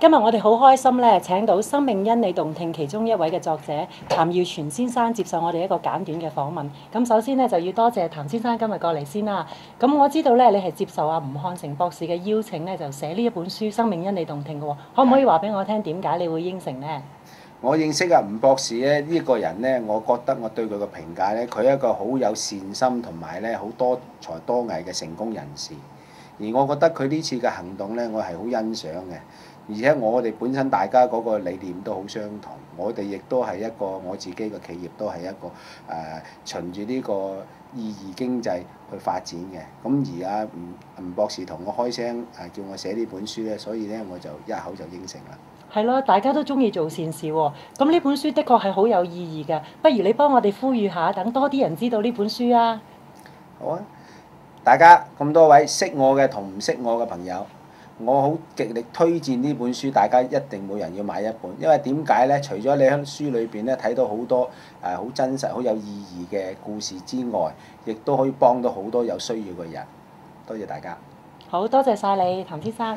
今日我哋好開心咧，請到生命因你動聽其中一位嘅作者譚耀全先生接受我哋一個簡短嘅訪問。咁首先咧就要多謝譚先生今日過嚟先啦。咁我知道咧你係接受阿吳漢成博士嘅邀請咧，就寫呢一本書《生命因你動聽》嘅喎。可唔可以話俾我聽點解你會應承呢？我認識阿吳博士咧，呢個人咧，我覺得我對佢嘅評價咧，佢係一個好有善心同埋咧好多才多藝嘅成功人士。而我覺得佢呢次嘅行動咧，我係好欣賞嘅。而且我哋本身大家嗰個理念都好相同，我哋亦都係一個我自己嘅企業都係一個循住呢個意義經濟去發展嘅。咁而阿吳博士同我開聲叫我寫呢本書咧，所以咧我就一口就應承啦。係咯，大家都中意做善事喎。咁呢本書的確係好有意義嘅，不如你幫我哋呼籲下，等多啲人知道呢本書啊！好啊！大家咁多位識我嘅同唔識我嘅朋友，我好極力推薦呢本書，大家一定每人要買一本。因為點解呢？除咗你喺書裏邊咧睇到好多好真實、好有意義嘅故事之外，亦都可以幫到好多有需要嘅人。多謝大家。好多謝晒你，譚先生。